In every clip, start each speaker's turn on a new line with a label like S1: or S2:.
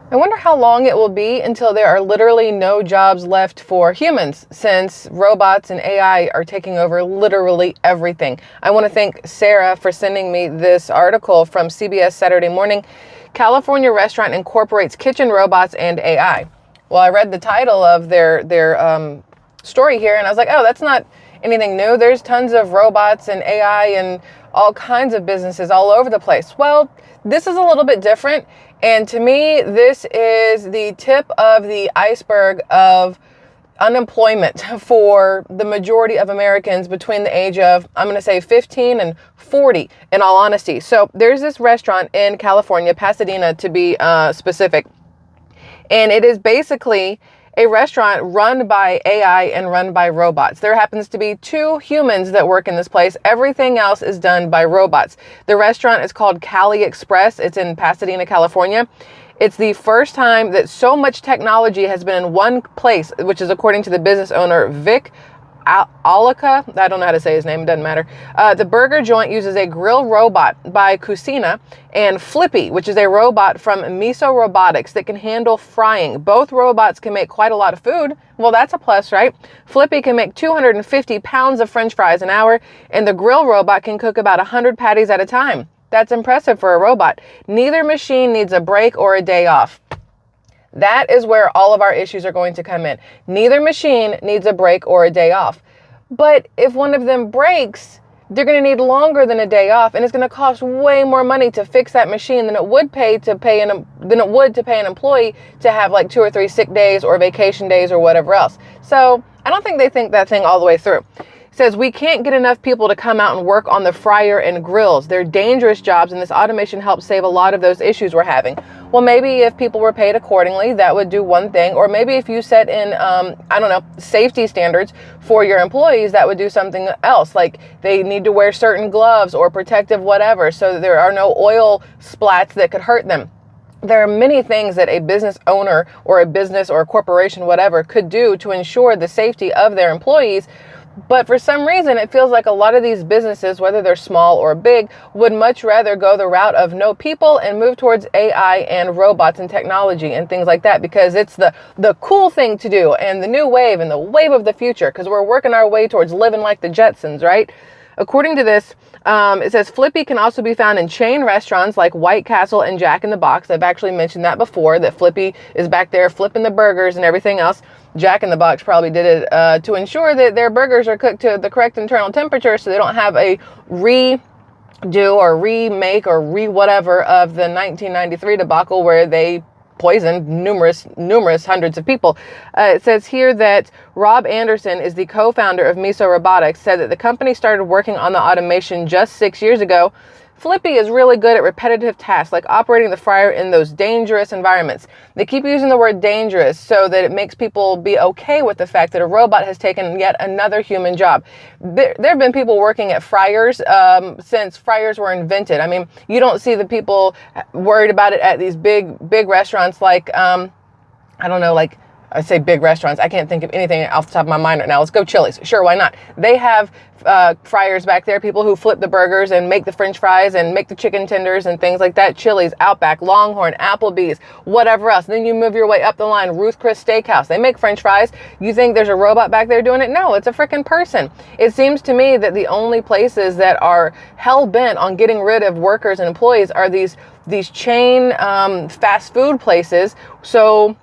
S1: I wonder how long it will be until there are literally no jobs left for humans, since robots and AI are taking over literally everything. I want to thank Sarah for sending me this article from CBS Saturday Morning. California restaurant incorporates kitchen robots and AI. Well, I read the title of their story here, and I was like, oh, that's not anything new. There's tons of robots and AI and all kinds of businesses all over the place. Well, this is a little bit different. And to me, this is the tip of the iceberg of unemployment for the majority of Americans between the age of, I'm going to say 15 and 40, in all honesty. So there's this restaurant in California, Pasadena to be specific. And it is basically a restaurant run by AI and run by robots. There happens to be 2 humans that work in this place. Everything else is done by robots. The restaurant is called Cali Express. It's in Pasadena, California. It's the first time that so much technology has been in one place, which is according to the business owner, Vic Alaka. I don't know how to say his name. It doesn't matter. The burger joint uses a grill robot by Cucina and Flippy, which is a robot from Miso Robotics that can handle frying. Both robots can make quite a lot of food. Well, that's a plus, right? Flippy can make 250 pounds of French fries an hour, and the grill robot can cook about 100 patties at a time. That's impressive for a robot. Neither machine needs a break or a day off. That is where all of our issues are going to come in. Neither machine needs a break or a day off. But if one of them breaks, they're going to need longer than a day off, and it's going to cost way more money to fix that machine than it would to pay an employee to have like 2 or 3 sick days or vacation days or whatever else. So I don't think they think that thing all the way through. Says we can't get enough people to come out and work on the fryer and grills. They're dangerous jobs, and this automation helps save a lot of those issues we're having. Well, maybe if people were paid accordingly, that would do one thing. Or maybe if you set in, safety standards for your employees, that would do something else. Like they need to wear certain gloves or protective whatever, so that there are no oil splats that could hurt them. There are many things that a business owner or a business or a corporation, whatever, could do to ensure the safety of their employees. But for some reason, it feels like a lot of these businesses, whether they're small or big, would much rather go the route of no people and move towards AI and robots and technology and things like that, because it's the cool thing to do and the new wave and the wave of the future, because we're working our way towards living like the Jetsons, right? According to this, it says Flippy can also be found in chain restaurants like White Castle and Jack in the Box. I've actually mentioned that before, that Flippy is back there flipping the burgers and everything else. Jack in the Box probably did it to ensure that their burgers are cooked to the correct internal temperature, so they don't have a redo or remake or whatever of the 1993 debacle where they poisoned numerous hundreds of people. It says here that Rob Anderson is the co-founder of Miso Robotics, said that the company started working on the automation just 6 years ago. Flippy is really good at repetitive tasks like operating the fryer in those dangerous environments. They keep using the word dangerous so that it makes people be okay with the fact that a robot has taken yet another human job. There have been people working at fryers since fryers were invented. I mean, you don't see the people worried about it at these big restaurants like, I say big restaurants. I can't think of anything off the top of my mind right now. Let's go Chili's. Sure, why not? They have fryers back there, people who flip the burgers and make the French fries and make the chicken tenders and things like that. Chili's, Outback, Longhorn, Applebee's, whatever else. Then you move your way up the line, Ruth Chris Steakhouse. They make French fries. You think there's a robot back there doing it? No, it's a freaking person. It seems to me that the only places that are hell-bent on getting rid of workers and employees are these chain fast food places. So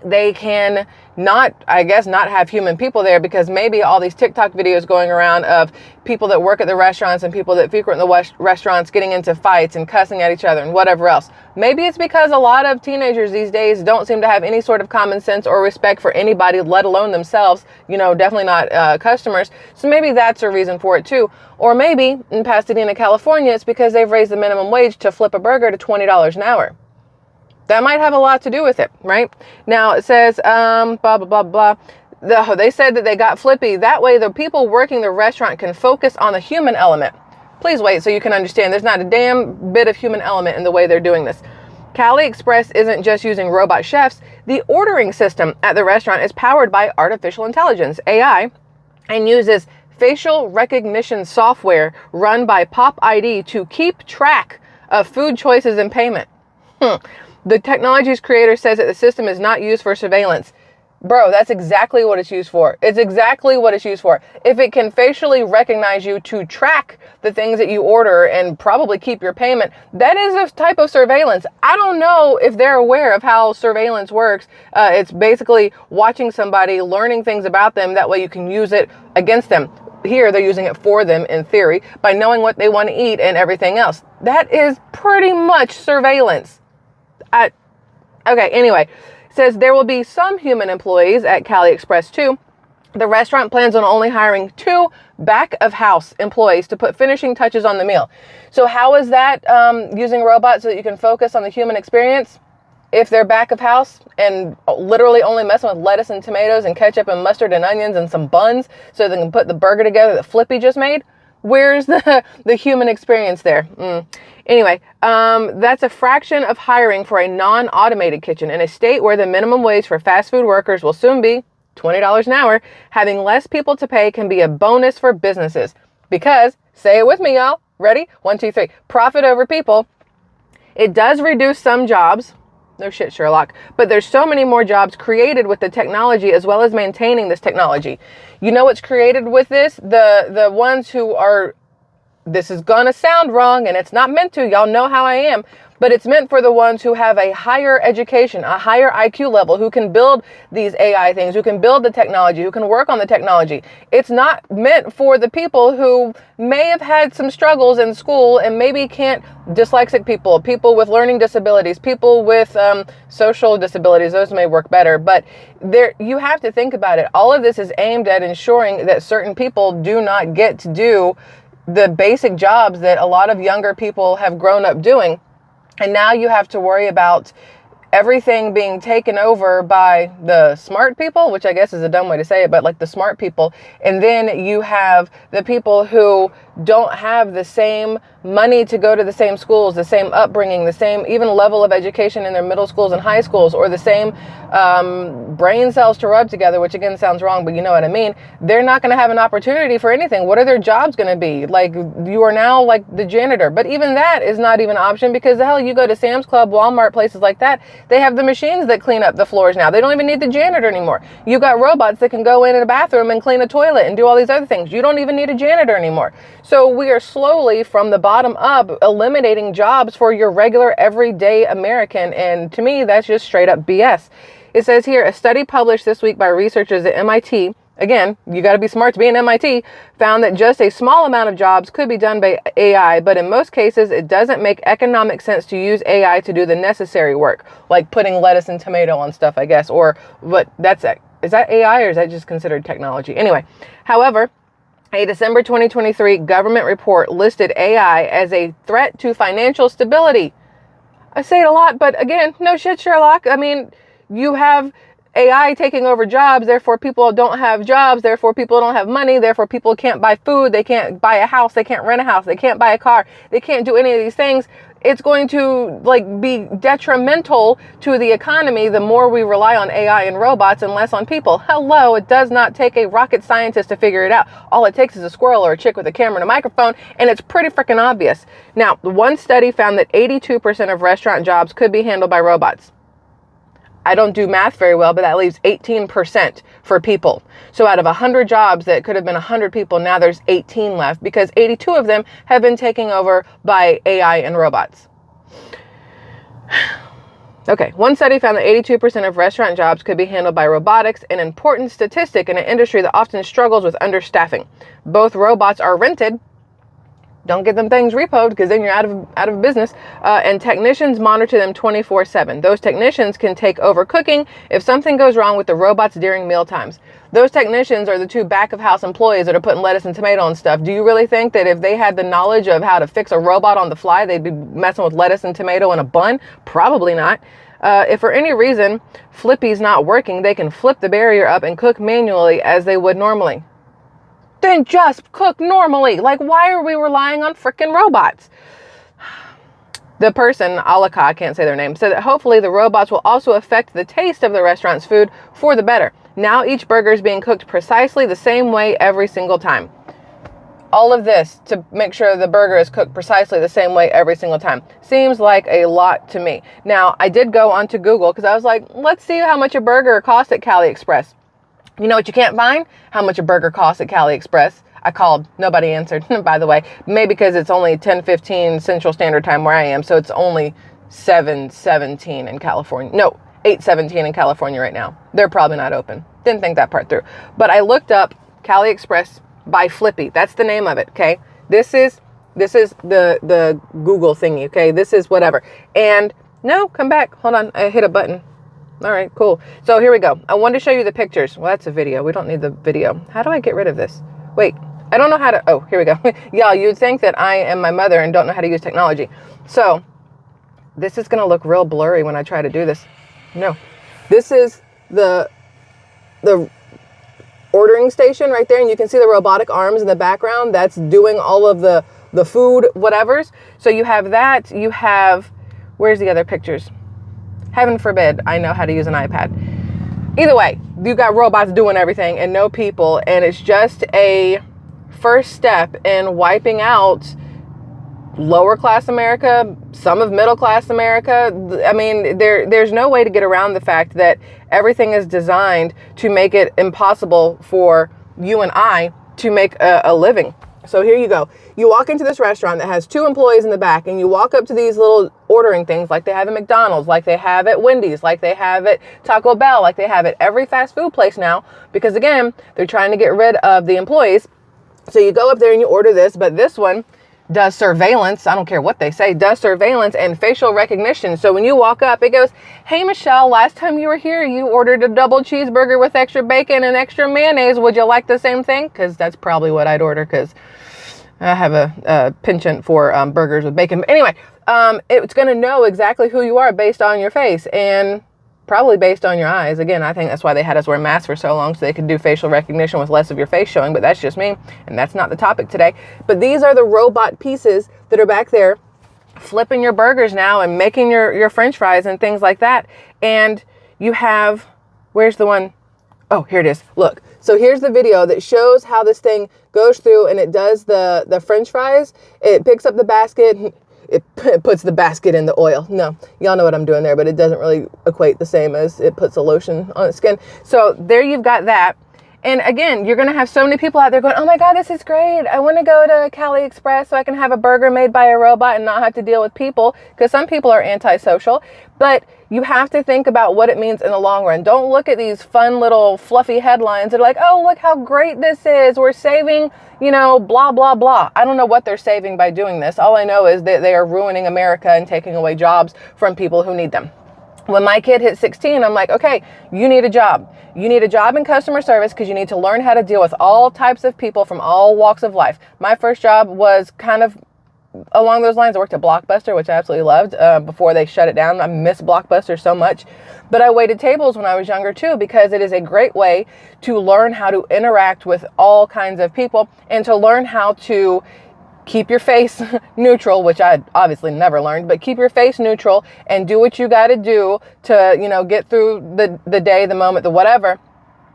S1: they can not have human people there, because maybe all these TikTok videos going around of people that work at the restaurants and people that frequent the restaurants getting into fights and cussing at each other and whatever else. Maybe it's because a lot of teenagers these days don't seem to have any sort of common sense or respect for anybody, let alone themselves, definitely not customers. So maybe that's a reason for it too. Or maybe in Pasadena, California, it's because they've raised the minimum wage to flip a burger to $20 an hour. That might have a lot to do with it, right? Now it says, blah, blah, blah, blah. They said that they got Flippy. That way the people working the restaurant can focus on the human element. Please wait so you can understand. There's not a damn bit of human element in the way they're doing this. Cali Express isn't just using robot chefs. The ordering system at the restaurant is powered by artificial intelligence, AI, and uses facial recognition software run by Pop ID to keep track of food choices and payment. The technology's creator says that the system is not used for surveillance. Bro, that's exactly what it's used for. It's exactly what it's used for. If it can facially recognize you to track the things that you order and probably keep your payment, that is a type of surveillance. I don't know if they're aware of how surveillance works. It's basically watching somebody, learning things about them. That way you can use it against them. Here, they're using it for them in theory by knowing what they want to eat and everything else. That is pretty much surveillance. Okay, anyway. Says there will be some human employees at Cali Express too. The restaurant plans on only hiring 2 back-of-house employees to put finishing touches on the meal. So how is that using robots so that you can focus on the human experience? If they're back-of-house and literally only messing with lettuce and tomatoes and ketchup and mustard and onions and some buns so they can put the burger together that Flippy just made, where's the human experience there? Anyway, that's a fraction of hiring for a non-automated kitchen in a state where the minimum wage for fast food workers will soon be $20 an hour. Having less people to pay can be a bonus for businesses because, say it with me, y'all. Ready? 1, 2, 3. Profit over people. It does reduce some jobs. No shit, Sherlock. But there's so many more jobs created with the technology as well as maintaining this technology. You know what's created with this? The ones who are... This is gonna sound wrong, and it's not meant to. Y'all know how I am. But it's meant for the ones who have a higher education, a higher IQ level, who can build these AI things, who can build the technology, who can work on the technology. It's not meant for the people who may have had some struggles in school and maybe can't, dyslexic people, people with learning disabilities, people with social disabilities. Those may work better. But there, you have to think about it. All of this is aimed at ensuring that certain people do not get to do the basic jobs that a lot of younger people have grown up doing. And now you have to worry about everything being taken over by the smart people, which I guess is a dumb way to say it, but like the smart people. And then you have the people who don't have the same money to go to the same schools, the same upbringing, the same even level of education in their middle schools and high schools, or the same brain cells to rub together, which again sounds wrong, but you know what I mean. They're not going to have an opportunity for anything. What are their jobs going to be? Like, you are now like the janitor, but even that is not even an option because the hell, you go to Sam's Club, Walmart, places like that, they have the machines that clean up the floors now. They don't even need the janitor anymore. You got robots that can go in a bathroom and clean a toilet and do all these other things. You don't even need a janitor anymore. So we are slowly from the bottom up eliminating jobs for your regular everyday American. And to me, that's just straight up BS. It says here, a study published this week by researchers at MIT, again, you got to be smart to be in MIT, found that just a small amount of jobs could be done by AI, but in most cases, it doesn't make economic sense to use AI to do the necessary work, like putting lettuce and tomato on stuff, I guess, or what, that's it. Is that AI or is that just considered technology? Anyway, however, a December 2023 government report listed AI as a threat to financial stability. I say it a lot, but again, no shit, Sherlock. I mean, you have AI taking over jobs, therefore people don't have jobs, therefore people don't have money, therefore people can't buy food, they can't buy a house, they can't rent a house, they can't buy a car, they can't do any of these things. It's going to like be detrimental to the economy the more we rely on AI and robots and less on people. Hello, it does not take a rocket scientist to figure it out. All it takes is a squirrel or a chick with a camera and a microphone, and it's pretty freaking obvious. Now, one study found that 82% of restaurant jobs could be handled by robots. I don't do math very well, but that leaves 18% for people. So out of 100 jobs that could have been 100 people, now there's 18 left because 82 of them have been taken over by AI and robots. Okay, one study found that 82% of restaurant jobs could be handled by robotics, an important statistic in an industry that often struggles with understaffing. Both robots are rented. Don't get them things repoed because then you're out of business. And technicians monitor them 24/7. Those technicians can take over cooking if something goes wrong with the robots during meal times. Those technicians are the 2 back-of-house employees that are putting lettuce and tomato and stuff. Do you really think that if they had the knowledge of how to fix a robot on the fly, they'd be messing with lettuce and tomato in a bun? Probably not. If for any reason Flippy's not working, they can flip the barrier up and cook manually as they would normally. Then just cook normally. Like, why are we relying on freaking robots? The person, Alaka, I can't say their name, said that hopefully the robots will also affect the taste of the restaurant's food for the better. Now each burger is being cooked precisely the same way every single time. all of this to make sure the burger is cooked precisely the same way every single time. Seems like a lot to me. Now, I did go onto Google because I was like, let's see how much a burger costs at Cali Express. You know what you can't find? How much a burger costs at Cali Express. I called. Nobody answered, by the way. Maybe because it's only 10:15 Central Standard Time where I am, so it's only 7:17 in California. No, 8:17 in California right now. They're probably not open. Didn't think that part through. But I looked up Cali Express by Flippy. That's the name of it, okay? This is the Google thingy, okay? This is whatever. And no, come back. Hold on. I hit a button. All right, cool. So here we go. I wanted to show you the pictures. Well, that's a video. We don't need the video. How do I get rid of this? Wait, I don't know how to. Oh, here we go. Y'all, you'd think that I am my mother and don't know how to use technology. So this is going to look real blurry when I try to do this. No, this is the ordering station right there. And you can see the robotic arms in the background. That's doing all of the food, whatevers. So you have that. You have, where's the other pictures? Heaven forbid I know how to use an iPad. Either way, you got robots doing everything and no people. And it's just a first step in wiping out lower class America, some of middle class America. I mean, there's no way to get around the fact that everything is designed to make it impossible for you and I to make a living. So here you go. You walk into this restaurant that has 2 employees in the back, and you walk up to these little ordering things like they have at McDonald's, like they have at Wendy's, like they have at Taco Bell, like they have at every fast food place now, because again, they're trying to get rid of the employees. So you go up there and you order this, but this one does surveillance. I don't care what they say, does surveillance and facial recognition. So when you walk up, it goes, hey, Michelle, last time you were here, you ordered a double cheeseburger with extra bacon and extra mayonnaise. Would you like the same thing? Because that's probably what I'd order, because I have a penchant for burgers with bacon. But anyway, it's going to know exactly who you are based on your face and probably based on your eyes. Again, I think that's why they had us wear masks for so long, so they could do facial recognition with less of your face showing. But that's just me, and that's not the topic today. But these are the robot pieces that are back there flipping your burgers now and making your French fries and things like that. And you have, where's the one? Oh, here it is. Look. So here's the video that shows how this thing goes through and it does the French fries. It picks up the basket. It puts the basket in the oil. No, y'all know what I'm doing there, but it doesn't really equate the same as it puts a lotion on its skin. So there you've got that. And again, you're going to have so many people out there going, oh my God, this is great. I want to go to Cali Express so I can have a burger made by a robot and not have to deal with people, because some people are antisocial. But you have to think about what it means in the long run. Don't look at these fun little fluffy headlines that are like, oh, look how great this is. We're saving, blah, blah, blah. I don't know what they're saving by doing this. All I know is that they are ruining America and taking away jobs from people who need them. When my kid hit 16, I'm like, okay, you need a job. You need a job in customer service because you need to learn how to deal with all types of people from all walks of life. My first job was kind of along those lines. I worked at Blockbuster, which I absolutely loved before they shut it down. I miss Blockbuster so much. But I waited tables when I was younger too, because it is a great way to learn how to interact with all kinds of people and to learn how to keep your face neutral, which I obviously never learned, but keep your face neutral and do what you got to do to, get through the day, the moment, the whatever.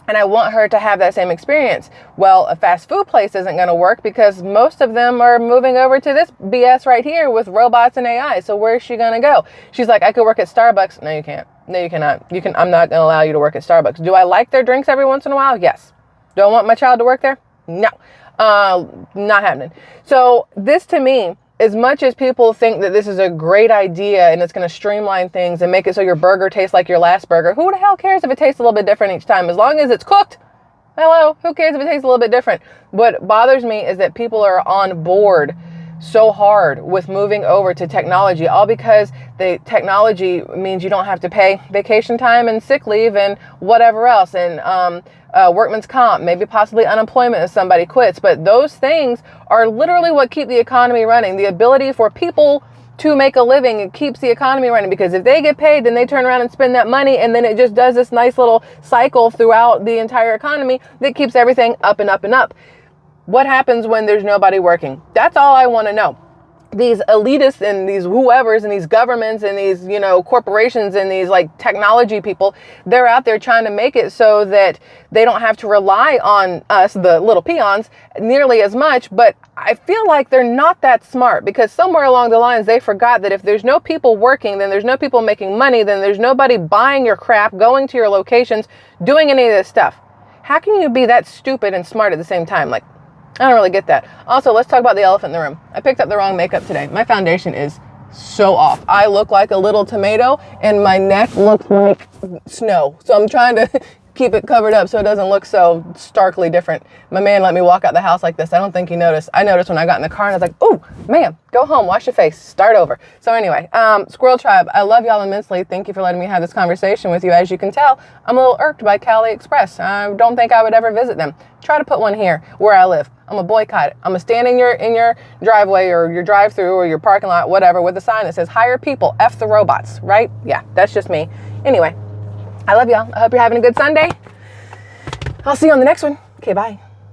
S1: And I want her to have that same experience. Well, a fast food place isn't going to work because most of them are moving over to this BS right here with robots and AI. So where's she going to go? She's like, I could work at Starbucks. No, you can't. No, you cannot. I'm not going to allow you to work at Starbucks. Do I like their drinks every once in a while? Yes. Do I want my child to work there? No. Not happening. So this, to me, as much as people think that this is a great idea and it's going to streamline things and make it so your burger tastes like your last burger, who the hell cares if it tastes a little bit different each time? As long as it's cooked, hello, who cares if it tastes a little bit different? What bothers me is that people are on board so hard with moving over to technology, all because the technology means you don't have to pay vacation time and sick leave and whatever else, and workman's comp, maybe possibly unemployment if somebody quits. But those things are literally what keep the economy running. The ability for people to make a living, it keeps the economy running, because if they get paid, then they turn around and spend that money, and then it just does this nice little cycle throughout the entire economy that keeps everything up and up and up. What happens when there's nobody working? That's all I want to know. these elitists and these whoever's and these governments and these, you know, corporations and these like technology people, they're out there trying to make it so that they don't have to rely on us, the little peons, nearly as much. But I feel like they're not that smart, because somewhere along the lines, they forgot that if there's no people working, then there's no people making money, then there's nobody buying your crap, going to your locations, doing any of this stuff. How can you be that stupid and smart at the same time? Like, I don't really get that. Also, let's talk about the elephant in the room. I picked up the wrong makeup today. My foundation is so off. I look like a little tomato and my neck looks like snow. So I'm trying to keep it covered up so it doesn't look so starkly different. My man let me walk out the house like this. I don't think he noticed. I noticed when I got in the car and I was like, oh, ma'am, go home, wash your face, start over. So anyway, Squirrel Tribe, I love y'all immensely. Thank you for letting me have this conversation with you. As you can tell, I'm a little irked by Cali Express. I don't think I would ever visit them. Try to put one here where I live. I'm gonna boycott it. I'm gonna stand in your driveway or your drive-through or your parking lot, whatever, with a sign that says hire people, F the robots, right? Yeah, that's just me. Anyway, I love y'all. I hope you're having a good Sunday. I'll see you on the next one. Okay, bye.